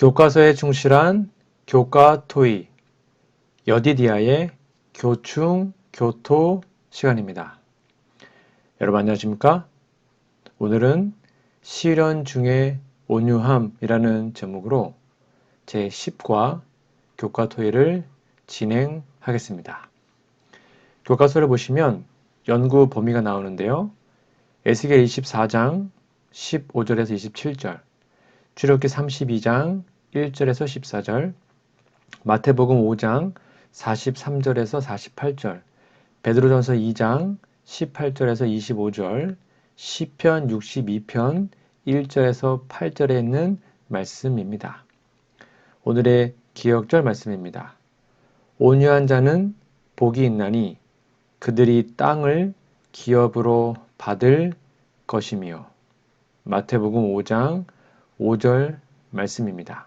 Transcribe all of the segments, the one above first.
교과서에 충실한 교과 토의, 여디디아의 교충, 교토 시간입니다. 여러분 안녕하십니까? 오늘은 시련 중에 온유함이라는 제목으로 제10과 교과 토의를 진행하겠습니다. 교과서를 보시면 연구 범위가 나오는데요. 에스겔 24장 15절에서 27절, 출애굽기 32장 1절에서 14절, 마태복음 5장 43절에서 48절, 베드로전서 2장 18절에서 25절, 시편 62편 1절에서 8절에 있는 말씀입니다. 오늘의 기억절 말씀입니다. 온유한 자는 복이 있나니 그들이 땅을 기업으로 받을 것이며, 마태복음 5장 5절 말씀입니다.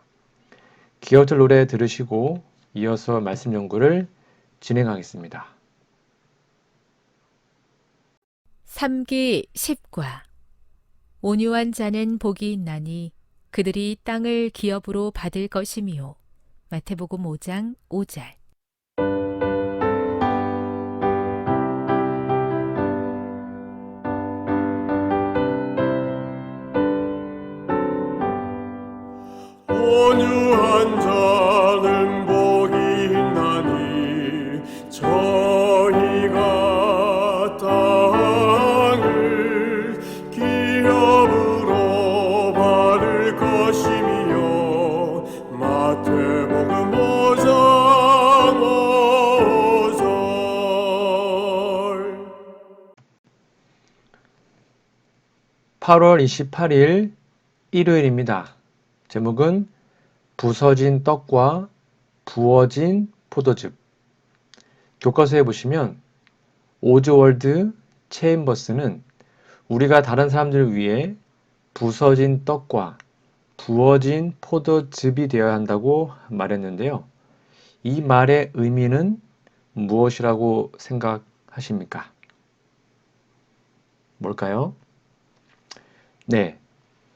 기억절 노래 들으시고 이어서 말씀 연구를 진행하겠습니다. 3기 10과 온유한 자는 복이 있나니 그들이 땅을 기업으로 받을 것이미요. 마태복음 5장 5절. 온유한 자는 복이 있나니 저희가 땅을 기업으로 받을 것이며, 마태복음 5장 5절. 8월 28일 일요일입니다. 제목은 부서진 떡과 부어진 포도즙. 교과서에 보시면 오즈월드 체인버스는 우리가 다른 사람들을 위해 부서진 떡과 부어진 포도즙이 되어야 한다고 말했는데요. 이 말의 의미는 무엇이라고 생각하십니까? 뭘까요? 네,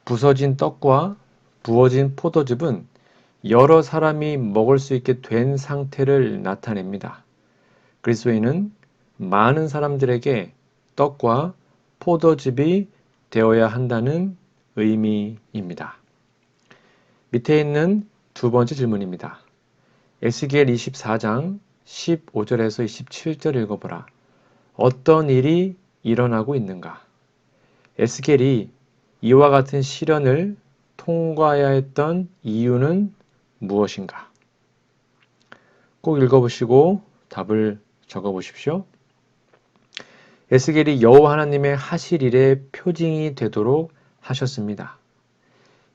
부서진 떡과 부어진 포도즙은 여러 사람이 먹을 수 있게 된 상태를 나타냅니다. 그리스도인은 많은 사람들에게 떡과 포도즙이 되어야 한다는 의미입니다. 밑에 있는 두 번째 질문입니다. 에스겔 24장 15절에서 27절 읽어보라. 어떤 일이 일어나고 있는가? 에스겔이 이와 같은 시련을 통과해야 했던 이유는 무엇인가? 꼭 읽어보시고 답을 적어보십시오. 에스겔이 여호와 하나님의 하실 일의 표징이 되도록 하셨습니다.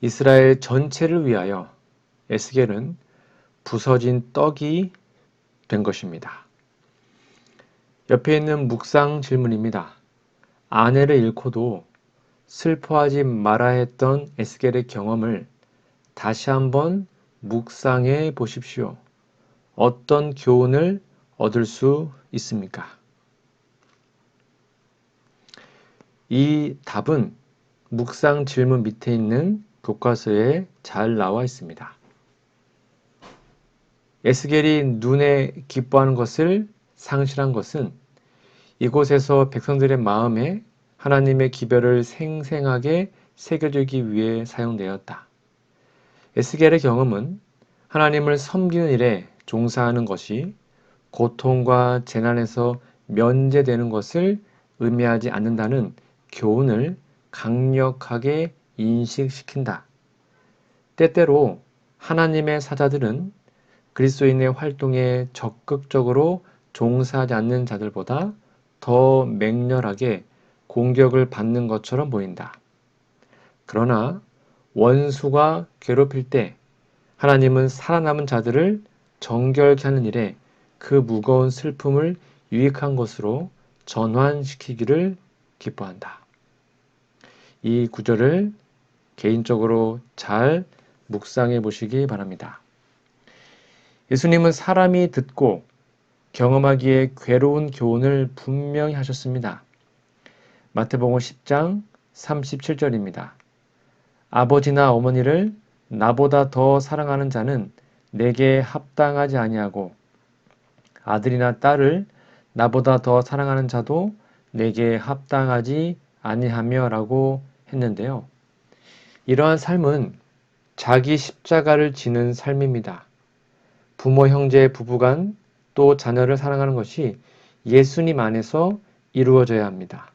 이스라엘 전체를 위하여 에스겔은 부서진 떡이 된 것입니다. 옆에 있는 묵상 질문입니다. 아내를 잃고도 슬퍼하지 말아야 했던 에스겔의 경험을 다시 한번 묵상해 보십시오. 어떤 교훈을 얻을 수 있습니까? 이 답은 묵상 질문 밑에 있는 교과서에 잘 나와 있습니다. 에스겔이 눈에 기뻐하는 것을 상실한 것은 이곳에서 백성들의 마음에 하나님의 기별을 생생하게 새겨주기 위해 사용되었다. 에스겔의 경험은 하나님을 섬기는 일에 종사하는 것이 고통과 재난에서 면제되는 것을 의미하지 않는다는 교훈을 강력하게 인식시킨다. 때때로 하나님의 사자들은 그리스도인의 활동에 적극적으로 종사하지 않는 자들보다 더 맹렬하게 공격을 받는 것처럼 보인다. 그러나 원수가 괴롭힐 때 하나님은 살아남은 자들을 정결케 하는 일에 그 무거운 슬픔을 유익한 것으로 전환시키기를 기뻐한다. 이 구절을 개인적으로 잘 묵상해 보시기 바랍니다. 예수님은 사람이 듣고 경험하기에 괴로운 교훈을 분명히 하셨습니다. 마태복음 10장 37절입니다. 아버지나 어머니를 나보다 더 사랑하는 자는 내게 합당하지 아니하고 아들이나 딸을 나보다 더 사랑하는 자도 내게 합당하지 아니하며라고 했는데요. 이러한 삶은 자기 십자가를 지는 삶입니다. 부모, 형제, 부부간 또 자녀를 사랑하는 것이 예수님 안에서 이루어져야 합니다.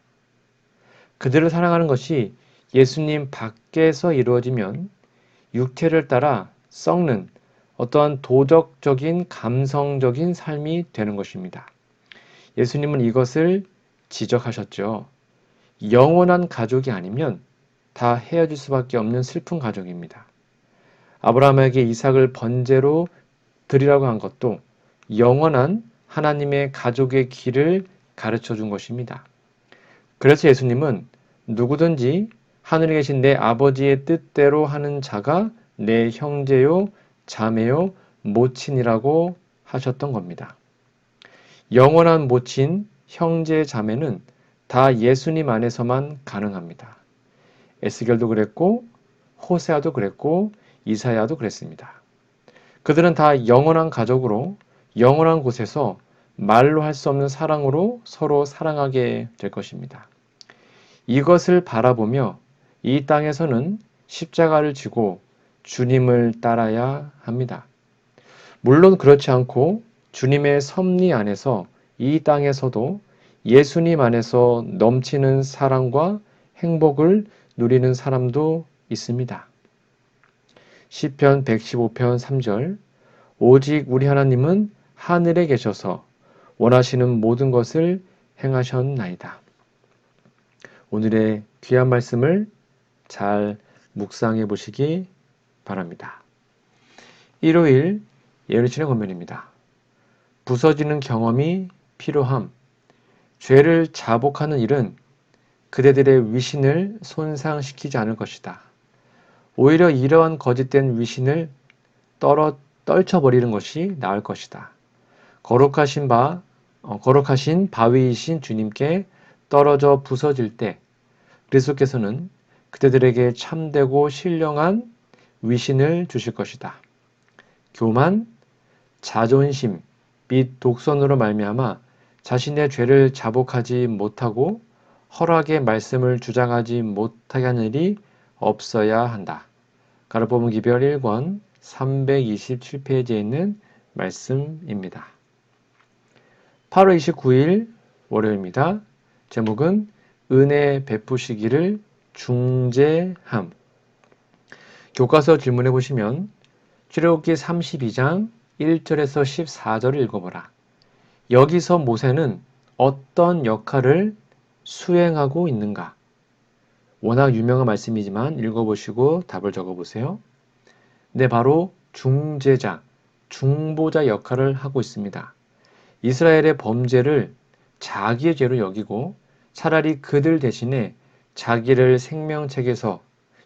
그들을 사랑하는 것이 예수님 밖에서 이루어지면 육체를 따라 썩는 어떠한 도덕적인 감성적인 삶이 되는 것입니다. 예수님은 이것을 지적하셨죠. 영원한 가족이 아니면 다 헤어질 수밖에 없는 슬픈 가족입니다. 아브라함에게 이삭을 번제로 드리라고 한 것도 영원한 하나님의 가족의 길을 가르쳐 준 것입니다. 그래서 예수님은 누구든지 하늘에 계신 내 아버지의 뜻대로 하는 자가 내 형제요, 자매요, 모친이라고 하셨던 겁니다. 영원한 모친, 형제, 자매는 다 예수님 안에서만 가능합니다. 에스겔도 그랬고, 호세아도 그랬고, 이사야도 그랬습니다. 그들은 다 영원한 가족으로 영원한 곳에서 말로 할 수 없는 사랑으로 서로 사랑하게 될 것입니다. 이것을 바라보며 이 땅에서는 십자가를 지고 주님을 따라야 합니다. 물론 그렇지 않고 주님의 섭리 안에서 이 땅에서도 예수님 안에서 넘치는 사랑과 행복을 누리는 사람도 있습니다. 시편 115편 3절 오직 우리 하나님은 하늘에 계셔서 원하시는 모든 것을 행하셨나이다. 오늘의 귀한 말씀을 잘 묵상해 보시기 바랍니다. 일요일 예루신의 권면입니다. 부서지는 경험이 필요함. 죄를 자복하는 일은 그대들의 위신을 손상시키지 않을 것이다. 오히려 이러한 거짓된 위신을 떨쳐버리는 것이 나을 것이다. 거룩하신 바위이신 주님께 떨어져 부서질 때 그리스도께서는 그대들에게 참되고 신령한 위신을 주실 것이다. 교만, 자존심, 및 독선으로 말미암아 자신의 죄를 자복하지 못하고 허락의 말씀을 주장하지 못하게 하는 일이 없어야 한다. 가르포문 기별 1권 327페이지에 있는 말씀입니다. 8월 29일 월요일입니다. 제목은 은혜 베푸시기를 중재함. 교과서 질문해 보시면 출애굽기 32장 1절에서 14절을 읽어보라. 여기서 모세는 어떤 역할을 수행하고 있는가? 워낙 유명한 말씀이지만 읽어보시고 답을 적어보세요. 네, 바로 중재자, 중보자 역할을 하고 있습니다. 이스라엘의 범죄를 자기의 죄로 여기고 차라리 그들 대신에 자기를 생명책에서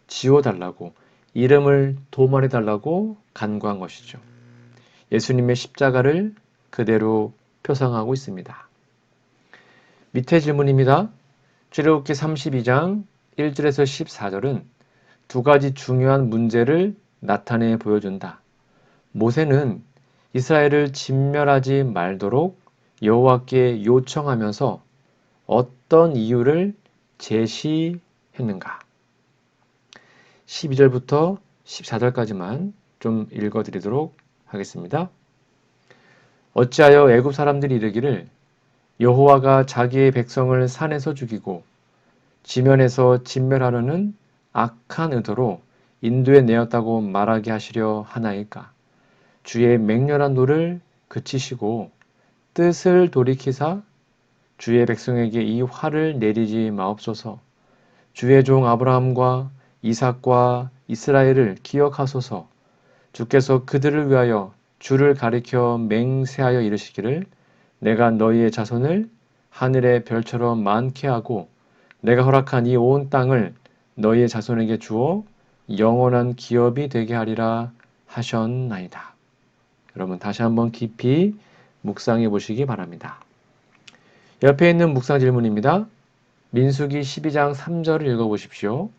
지워달라고 이름을 도말해달라고 간구한 것이죠. 예수님의 십자가를 그대로 표상하고 있습니다. 밑에 질문입니다. 출애굽기 32장 1절에서 14절은 두 가지 중요한 문제를 나타내 보여준다. 모세는 이스라엘을 진멸하지 말도록 여호와께 요청하면서 어떤 이유를 제시했는가? 12절부터 14절까지만 좀 읽어드리도록 하겠습니다. 어찌하여 애굽 사람들이 이르기를 여호와가 자기의 백성을 산에서 죽이고 지면에서 진멸하려는 악한 의도로 인도에 내었다고 말하게 하시려 하나이까? 주의 맹렬한 노를 그치시고 뜻을 돌이키사 주의 백성에게 이 화를 내리지 마옵소서. 주의 종 아브라함과 이삭과 이스라엘을 기억하소서. 주께서 그들을 위하여 주를 가리켜 맹세하여 이르시기를 내가 너희의 자손을 하늘의 별처럼 많게 하고 내가 허락한 이 온 땅을 너희의 자손에게 주어 영원한 기업이 되게 하리라 하셨나이다. 여러분 다시 한번 깊이 묵상해 보시기 바랍니다. 옆에 있는 묵상 질문입니다. 민수기 12장 3절을 읽어보십시오.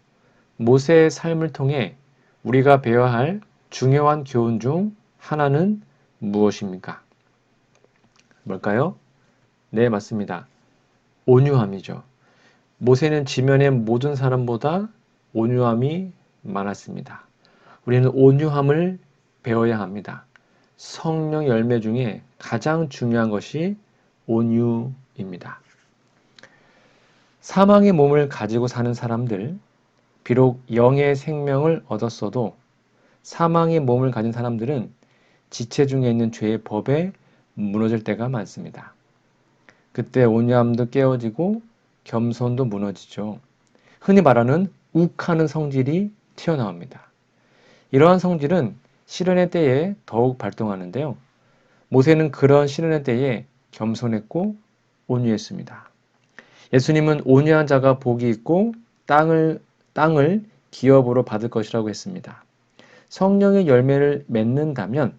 모세의 삶을 통해 우리가 배워야 할 중요한 교훈 중 하나는 무엇입니까? 뭘까요? 네, 맞습니다. 온유함이죠. 모세는 지면의 모든 사람보다 온유함이 많았습니다. 우리는 온유함을 배워야 합니다. 성령 열매 중에 가장 중요한 것이 온유입니다. 사망의 몸을 가지고 사는 사람들, 비록 영의 생명을 얻었어도 사망의 몸을 가진 사람들은 지체 중에 있는 죄의 법에 무너질 때가 많습니다. 그때 온유함도 깨어지고 겸손도 무너지죠. 흔히 말하는 욱하는 성질이 튀어나옵니다. 이러한 성질은 시련의 때에 더욱 발동하는데요. 모세는 그런 시련의 때에 겸손했고 온유했습니다. 예수님은 온유한 자가 복이 있고 땅을 기업으로 받을 것이라고 했습니다. 성령의 열매를 맺는다면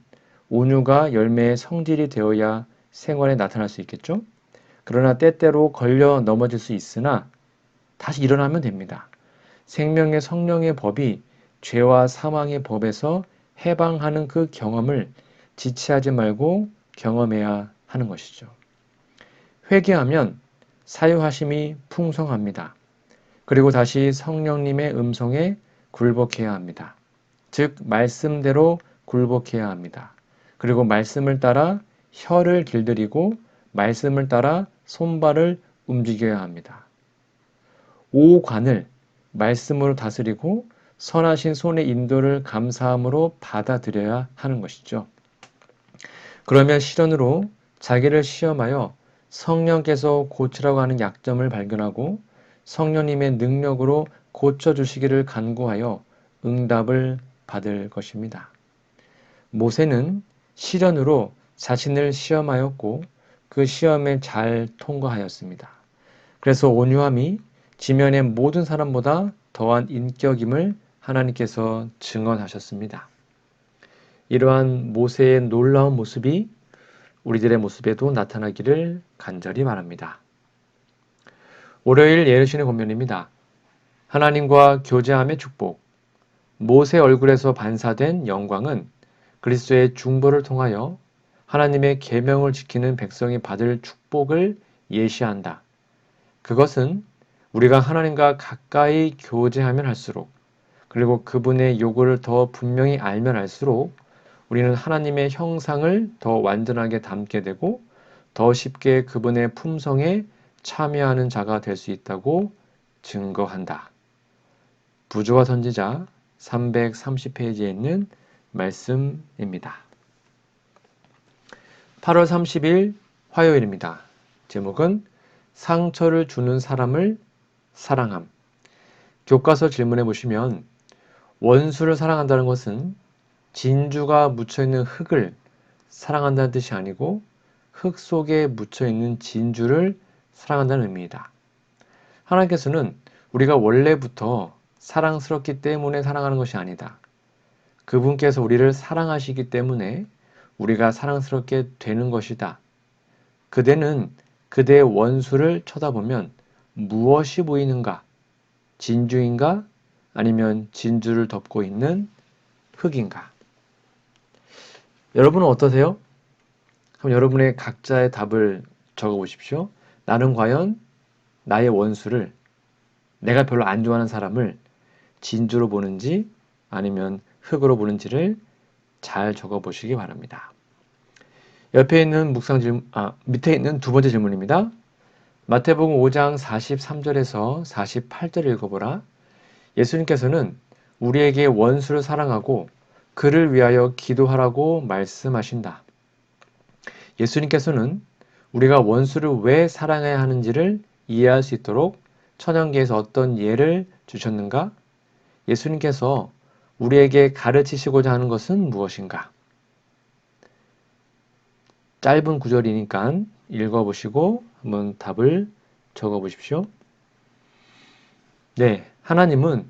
온유가 열매의 성질이 되어야 생활에 나타날 수 있겠죠? 그러나 때때로 걸려 넘어질 수 있으나 다시 일어나면 됩니다. 생명의 성령의 법이 죄와 사망의 법에서 해방하는 그 경험을 지체하지 말고 경험해야 하는 것이죠. 회개하면 사유하심이 풍성합니다. 그리고 다시 성령님의 음성에 굴복해야 합니다. 즉 말씀대로 굴복해야 합니다. 그리고 말씀을 따라 혀를 길들이고 말씀을 따라 손발을 움직여야 합니다. 오관을 말씀으로 다스리고 선하신 손의 인도를 감사함으로 받아들여야 하는 것이죠. 그러면 시련으로 자기를 시험하여 성령께서 고치라고 하는 약점을 발견하고 성령님의 능력으로 고쳐주시기를 간구하여 응답을 받을 것입니다. 모세는 시련으로 자신을 시험하였고 그 시험에 잘 통과하였습니다. 그래서 온유함이 지면의 모든 사람보다 더한 인격임을 하나님께서 증언하셨습니다. 이러한 모세의 놀라운 모습이 우리들의 모습에도 나타나기를 간절히 바랍니다. 월요일 예루신의 권면입니다. 하나님과 교제함의 축복. 모세 얼굴에서 반사된 영광은 그리스도의 중보를 통하여 하나님의 계명을 지키는 백성이 받을 축복을 예시한다. 그것은 우리가 하나님과 가까이 교제하면 할수록 그리고 그분의 요구를 더 분명히 알면 알수록 우리는 하나님의 형상을 더 완전하게 담게 되고 더 쉽게 그분의 품성에 참여하는 자가 될 수 있다고 증거한다. 부조와 선지자 330페이지에 있는 말씀입니다. 8월 30일 화요일입니다. 제목은 상처를 주는 사람을 사랑함. 교과서 질문해 보시면 원수를 사랑한다는 것은 진주가 묻혀있는 흙을 사랑한다는 뜻이 아니고 흙 속에 묻혀있는 진주를 사랑한다는 의미이다. 하나님께서는 우리가 원래부터 사랑스럽기 때문에 사랑하는 것이 아니다. 그분께서 우리를 사랑하시기 때문에 우리가 사랑스럽게 되는 것이다. 그대는 그대의 원수를 쳐다보면 무엇이 보이는가? 진주인가? 아니면 진주를 덮고 있는 흙인가? 여러분은 어떠세요? 그럼 여러분의 각자의 답을 적어 보십시오. 나는 과연 나의 원수를, 내가 별로 안 좋아하는 사람을 진주로 보는지 아니면 흙으로 보는지를 잘 적어 보시기 바랍니다. 옆에 있는 밑에 있는 두 번째 질문입니다. 마태복음 5장 43절에서 48절 읽어보라. 예수님께서는 우리에게 원수를 사랑하고 그를 위하여 기도하라고 말씀하신다. 예수님께서는 우리가 원수를 왜 사랑해야 하는지를 이해할 수 있도록 천연계에서 어떤 예를 주셨는가? 예수님께서 우리에게 가르치시고자 하는 것은 무엇인가? 짧은 구절이니까 읽어보시고 한번 답을 적어보십시오. 네, 하나님은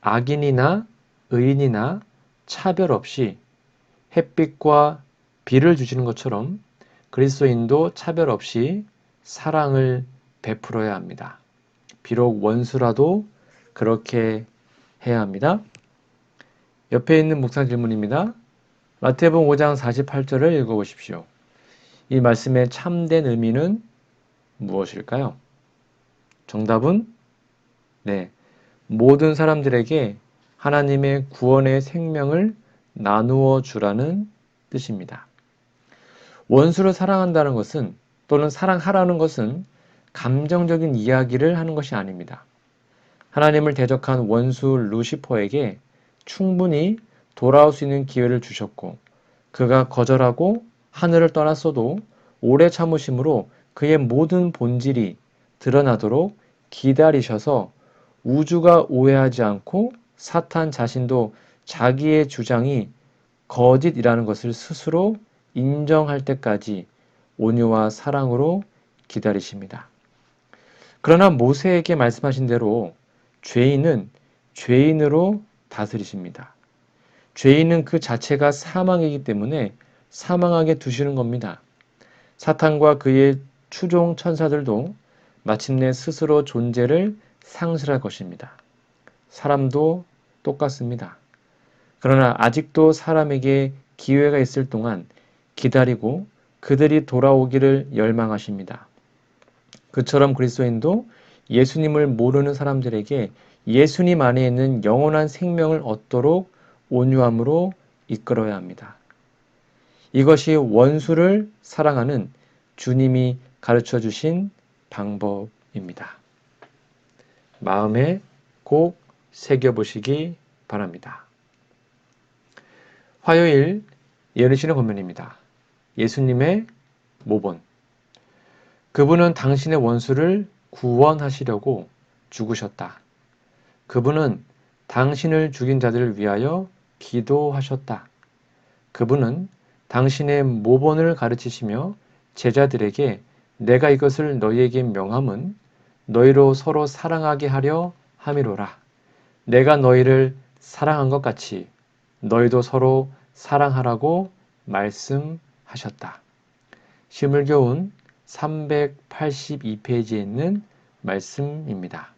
악인이나 의인이나 차별 없이 햇빛과 비를 주시는 것처럼 그리스도인도 차별 없이 사랑을 베풀어야 합니다. 비록 원수라도 그렇게 해야 합니다. 옆에 있는 묵상 질문입니다. 마태복음 5장 48절을 읽어보십시오. 이 말씀의 참된 의미는 무엇일까요? 정답은 네, 모든 사람들에게 하나님의 구원의 생명을 나누어 주라는 뜻입니다. 원수를 사랑한다는 것은 또는 사랑하라는 것은 감정적인 이야기를 하는 것이 아닙니다. 하나님을 대적한 원수 루시퍼에게 충분히 돌아올 수 있는 기회를 주셨고 그가 거절하고 하늘을 떠났어도 오래 참으심으로 그의 모든 본질이 드러나도록 기다리셔서 우주가 오해하지 않고 사탄 자신도 자기의 주장이 거짓이라는 것을 스스로 인정할 때까지 온유와 사랑으로 기다리십니다. 그러나 모세에게 말씀하신 대로 죄인은 죄인으로 다스리십니다. 죄인은 그 자체가 사망이기 때문에 사망하게 두시는 겁니다. 사탄과 그의 추종 천사들도 마침내 스스로 존재를 상실할 것입니다. 사람도 똑같습니다. 그러나 아직도 사람에게 기회가 있을 동안 기다리고 그들이 돌아오기를 열망하십니다. 그처럼 그리스도인도 예수님을 모르는 사람들에게 예수님 안에 있는 영원한 생명을 얻도록 온유함으로 이끌어야 합니다. 이것이 원수를 사랑하는 주님이 가르쳐 주신 방법입니다. 마음에 꼭 새겨보시기 바랍니다. 화요일 예언신의 권면입니다. 예수님의 모본. 그분은 당신의 원수를 구원하시려고 죽으셨다. 그분은 당신을 죽인 자들을 위하여 기도하셨다. 그분은 당신의 모본을 가르치시며 제자들에게 내가 이것을 너희에게 명함은 너희로 서로 사랑하게 하려 함이로라. 내가 너희를 사랑한 것 같이 너희도 서로 사랑하라고 말씀하셨다. 시물교훈 382페이지에 있는 말씀입니다.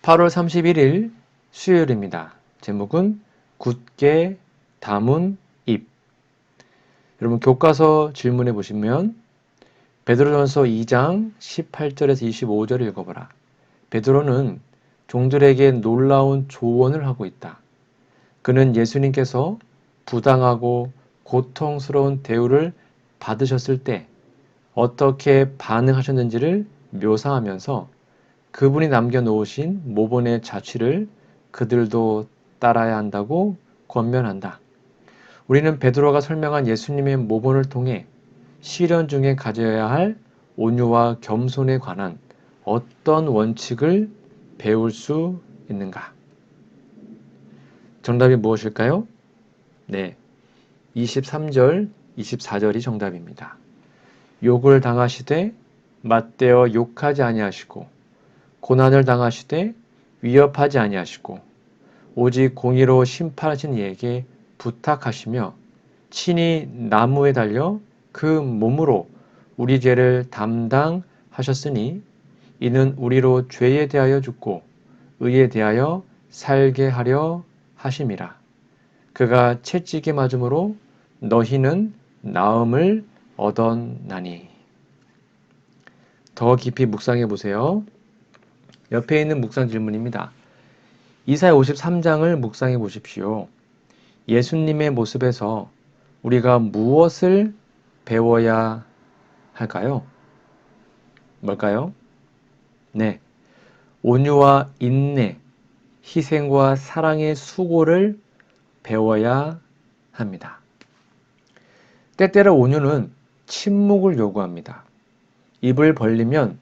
8월 31일 수요일입니다. 제목은 굳게 담은 입. 여러분 교과서 질문해 보시면 베드로전서 2장 18절에서 25절을 읽어보라. 베드로는 종들에게 놀라운 조언을 하고 있다. 그는 예수님께서 부당하고 고통스러운 대우를 받으셨을 때 어떻게 반응하셨는지를 묘사하면서 그분이 남겨놓으신 모본의 자취를 그들도 따라야 한다고 권면한다. 우리는 베드로가 설명한 예수님의 모본을 통해 시련 중에 가져야 할 온유와 겸손에 관한 어떤 원칙을 배울 수 있는가? 정답이 무엇일까요? 네, 23절, 24절이 정답입니다. 욕을 당하시되 맞대어 욕하지 아니하시고 고난을 당하시되 위협하지 아니하시고 오직 공의로 심판하신 이에게 부탁하시며 친히 나무에 달려 그 몸으로 우리 죄를 담당하셨으니 이는 우리로 죄에 대하여 죽고 의에 대하여 살게 하려 하심이라. 그가 채찍에 맞음으로 너희는 나음을 얻었나니. 더 깊이 묵상해 보세요. 옆에 있는 묵상 질문입니다. 이사야 53장을 묵상해 보십시오. 예수님의 모습에서 우리가 무엇을 배워야 할까요? 뭘까요? 네, 온유와 인내, 희생과 사랑의 수고를 배워야 합니다. 때때로 온유는 침묵을 요구합니다. 입을 벌리면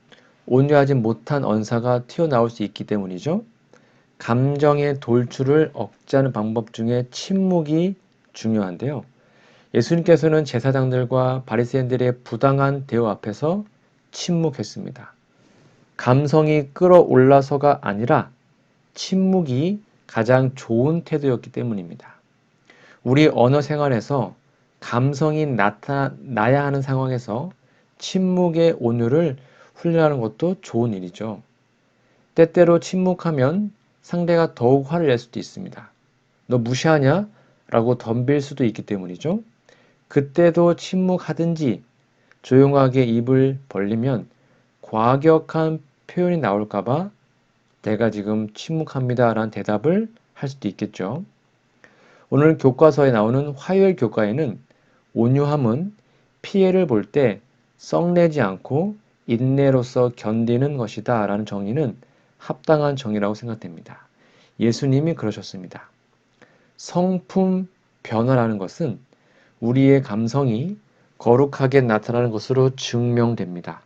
온유하지 못한 언사가 튀어나올 수 있기 때문이죠. 감정의 돌출을 억제하는 방법 중에 침묵이 중요한데요. 예수님께서는 제사장들과 바리새인들의 부당한 대우 앞에서 침묵했습니다. 감성이 끌어올라서가 아니라 침묵이 가장 좋은 태도였기 때문입니다. 우리 언어 생활에서 감성이 나타나야 하는 상황에서 침묵의 온유를 훈련하는 것도 좋은 일이죠. 때때로 침묵하면 상대가 더욱 화를 낼 수도 있습니다. 너 무시하냐? 라고 덤빌 수도 있기 때문이죠. 그때도 침묵하든지 조용하게 입을 벌리면 과격한 표현이 나올까봐 내가 지금 침묵합니다 라는 대답을 할 수도 있겠죠. 오늘 교과서에 나오는 화요일 교과에는 온유함은 피해를 볼 때 썩내지 않고 인내로서 견디는 것이다 라는 정의는 합당한 정의라고 생각됩니다. 예수님이 그러셨습니다. 성품 변화라는 것은 우리의 감성이 거룩하게 나타나는 것으로 증명됩니다.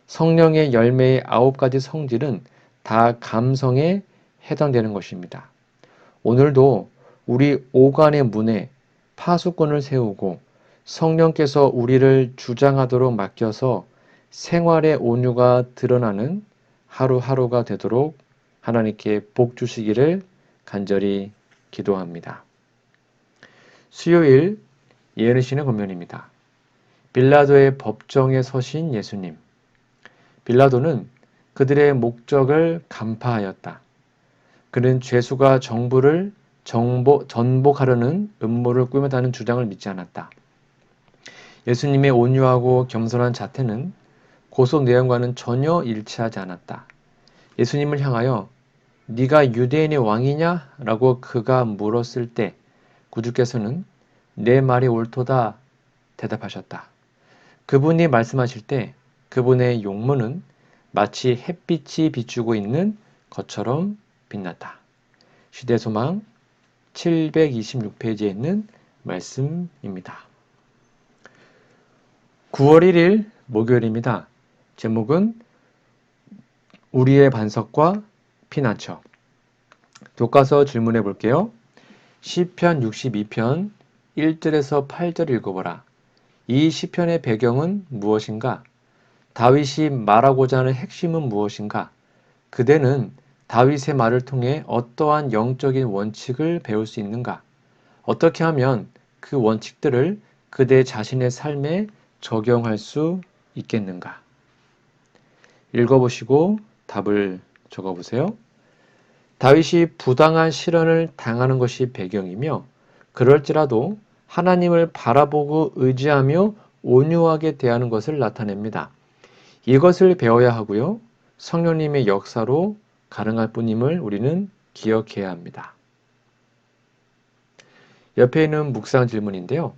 성령의 열매의 9가지 성질은 다 감성에 해당되는 것입니다. 오늘도 우리 오간의 문에 파수꾼을 세우고 성령께서 우리를 주장하도록 맡겨서 생활의 온유가 드러나는 하루하루가 되도록 하나님께 복 주시기를 간절히 기도합니다. 수요일 예언신의 권면입니다. 빌라도의 법정에 서신 예수님. 빌라도는 그들의 목적을 간파하였다. 그는 죄수가 정부를 전복하려는 음모를 꾸며다는 주장을 믿지 않았다. 예수님의 온유하고 겸손한 자태는 고소 내용과는 전혀 일치하지 않았다. 예수님을 향하여 네가 유대인의 왕이냐? 라고 그가 물었을 때 구주께서는 내 말이 옳도다 대답하셨다. 그분이 말씀하실 때 그분의 용모는 마치 햇빛이 비추고 있는 것처럼 빛났다. 시대소망 726페이지에 있는 말씀입니다. 9월 1일 목요일입니다. 제목은 우리의 반석과 피난처. 교과서 질문해 볼게요. 시편 62편 1절에서 8절 읽어보라. 이 시편의 배경은 무엇인가? 다윗이 말하고자 하는 핵심은 무엇인가? 그대는 다윗의 말을 통해 어떠한 영적인 원칙을 배울 수 있는가? 어떻게 하면 그 원칙들을 그대 자신의 삶에 적용할 수 있겠는가? 읽어보시고 답을 적어보세요. 다윗이 부당한 시련을 당하는 것이 배경이며 그럴지라도 하나님을 바라보고 의지하며 온유하게 대하는 것을 나타냅니다. 이것을 배워야 하고요. 성령님의 역사로 가능할 뿐임을 우리는 기억해야 합니다. 옆에 있는 묵상 질문인데요.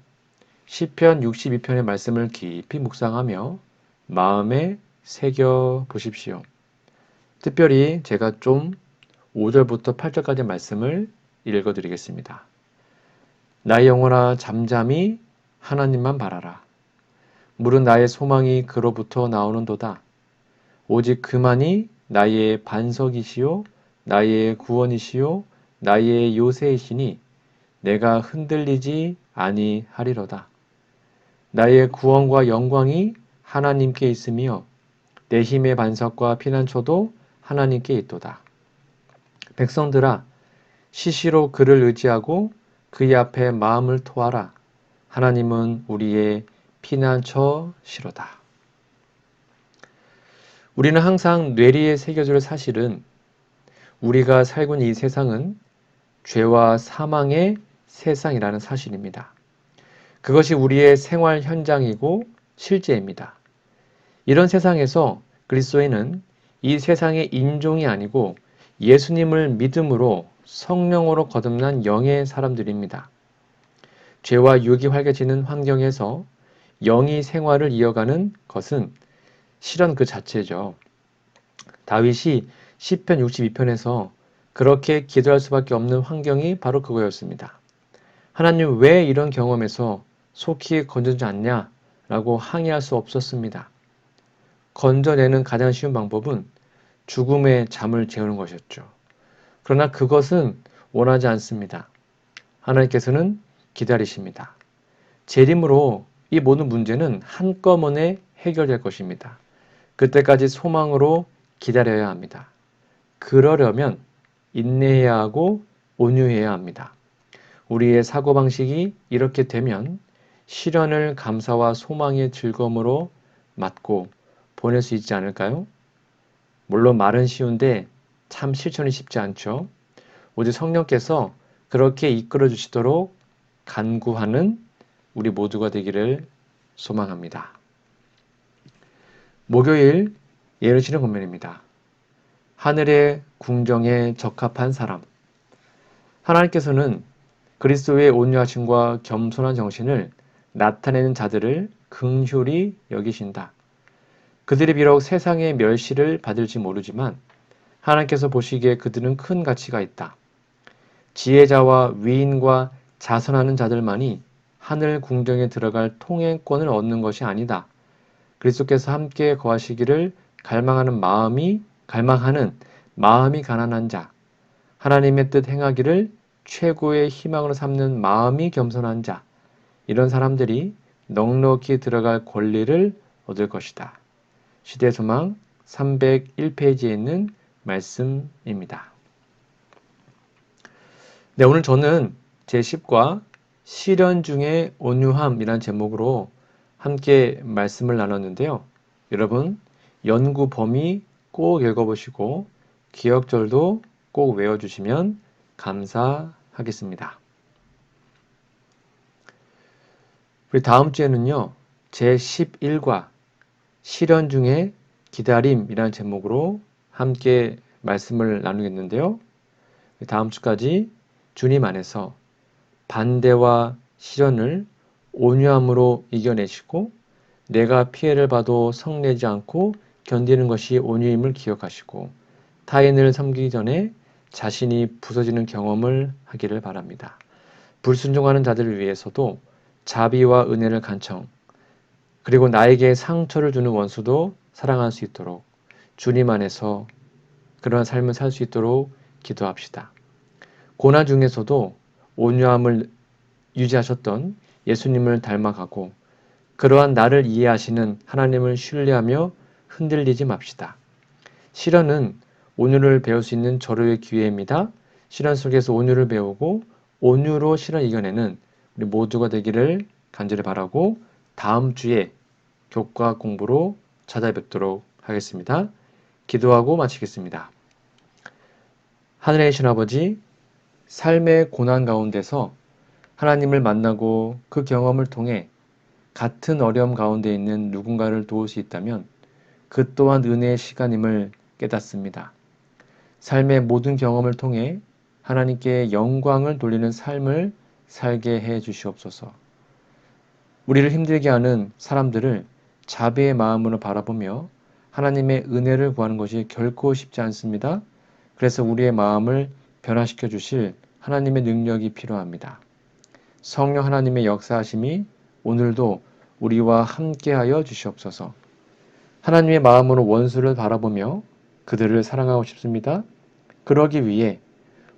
시편 62편의 말씀을 깊이 묵상하며 마음에 새겨 보십시오. 특별히 제가 좀 5절부터 8절까지 말씀을 읽어드리겠습니다. 나의 영혼아 잠잠히 하나님만 바라라. 물은 나의 소망이 그로부터 나오는도다. 오직 그만이 나의 반석이시요 나의 구원이시요 나의 요새이시니 내가 흔들리지 아니하리로다. 나의 구원과 영광이 하나님께 있으며 내 힘의 반석과 피난처도 하나님께 있도다. 백성들아 시시로 그를 의지하고 그의 앞에 마음을 토하라. 하나님은 우리의 피난처시로다. 우리는 항상 뇌리에 새겨질 사실은 우리가 살고 있는 이 세상은 죄와 사망의 세상이라는 사실입니다. 그것이 우리의 생활 현장이고 실제입니다. 이런 세상에서 그리스도인은 이 세상의 인종이 아니고 예수님을 믿음으로 성령으로 거듭난 영의 사람들입니다. 죄와 유혹이 활개치는 환경에서 영의 생활을 이어가는 것은 실현 그 자체죠. 다윗이 시편 62편에서 그렇게 기도할 수밖에 없는 환경이 바로 그거였습니다. 하나님 왜 이런 경험에서 속히 건져주지 않냐? 라고 항의할 수 없었습니다. 건져내는 가장 쉬운 방법은 죽음의 잠을 재우는 것이었죠. 그러나 그것은 원하지 않습니다. 하나님께서는 기다리십니다. 재림으로 이 모든 문제는 한꺼번에 해결될 것입니다. 그때까지 소망으로 기다려야 합니다. 그러려면 인내해야 하고 온유해야 합니다. 우리의 사고방식이 이렇게 되면 시련을 감사와 소망의 즐거움으로 맞고 보낼 수 있지 않을까요? 물론 말은 쉬운데 참 실천이 쉽지 않죠. 오직 성령께서 그렇게 이끌어 주시도록 간구하는 우리 모두가 되기를 소망합니다. 목요일 예언 실현 본문입니다. 하늘의 궁정에 적합한 사람. 하나님께서는 그리스도의 온유하심과 겸손한 정신을 나타내는 자들을 긍휼히 여기신다. 그들이 비록 세상의 멸시를 받을지 모르지만 하나님께서 보시기에 그들은 큰 가치가 있다. 지혜자와 위인과 자선하는 자들만이 하늘 궁정에 들어갈 통행권을 얻는 것이 아니다. 그리스도께서 함께 거하시기를 갈망하는 마음이 가난한 자, 하나님의 뜻 행하기를 최고의 희망으로 삼는 마음이 겸손한 자, 이런 사람들이 넉넉히 들어갈 권리를 얻을 것이다. 시대의 소망 301페이지에 있는 말씀입니다. 네, 오늘 저는 제10과 시련 중에 온유함이란 제목으로 함께 말씀을 나눴는데요. 여러분, 연구 범위 꼭 읽어보시고 기억절도 꼭 외워주시면 감사하겠습니다. 우리 다음 주에는요, 제11과 시련 중에 기다림이라는 제목으로 함께 말씀을 나누겠는데요. 다음 주까지 주님 안에서 반대와 시련을 온유함으로 이겨내시고 내가 피해를 봐도 성내지 않고 견디는 것이 온유임을 기억하시고 타인을 섬기기 전에 자신이 부서지는 경험을 하기를 바랍니다. 불순종하는 자들을 위해서도 자비와 은혜를 간청, 그리고 나에게 상처를 주는 원수도 사랑할 수 있도록 주님 안에서 그러한 삶을 살 수 있도록 기도합시다. 고난 중에서도 온유함을 유지하셨던 예수님을 닮아가고 그러한 나를 이해하시는 하나님을 신뢰하며 흔들리지 맙시다. 시련은 온유를 배울 수 있는 절호의 기회입니다. 시련 속에서 온유를 배우고 온유로 시련 이겨내는 우리 모두가 되기를 간절히 바라고 다음 주에 교과 공부로 찾아뵙도록 하겠습니다. 기도하고 마치겠습니다. 하늘에 계신 아버지, 삶의 고난 가운데서 하나님을 만나고 그 경험을 통해 같은 어려움 가운데 있는 누군가를 도울 수 있다면 그 또한 은혜의 시간임을 깨닫습니다. 삶의 모든 경험을 통해 하나님께 영광을 돌리는 삶을 살게 해 주시옵소서. 우리를 힘들게 하는 사람들을 자비의 마음으로 바라보며 하나님의 은혜를 구하는 것이 결코 쉽지 않습니다. 그래서 우리의 마음을 변화시켜 주실 하나님의 능력이 필요합니다. 성령 하나님의 역사하심이 오늘도 우리와 함께하여 주시옵소서. 하나님의 마음으로 원수를 바라보며 그들을 사랑하고 싶습니다. 그러기 위해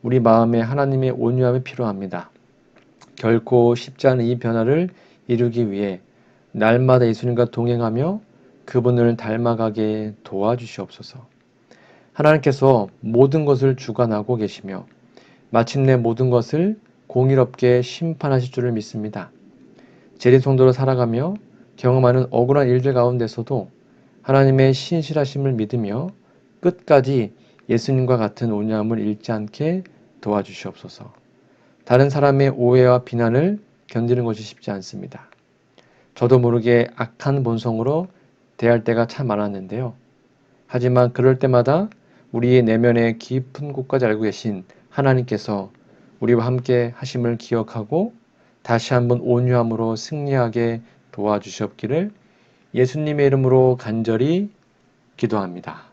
우리 마음에 하나님의 온유함이 필요합니다. 결코 쉽지 않은 이 변화를 이루기 위해 날마다 예수님과 동행하며 그분을 닮아가게 도와주시옵소서. 하나님께서 모든 것을 주관하고 계시며 마침내 모든 것을 공의롭게 심판하실 줄을 믿습니다. 재림 성도로 살아가며 경험하는 억울한 일들 가운데서도 하나님의 신실하심을 믿으며 끝까지 예수님과 같은 온유함을 잃지 않게 도와주시옵소서. 다른 사람의 오해와 비난을 견디는 것이 쉽지 않습니다. 저도 모르게 악한 본성으로 대할 때가 참 많았는데요. 하지만 그럴 때마다 우리의 내면의 깊은 곳까지 알고 계신 하나님께서 우리와 함께 하심을 기억하고 다시 한번 온유함으로 승리하게 도와주시옵기를 예수님의 이름으로 간절히 기도합니다.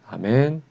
아멘.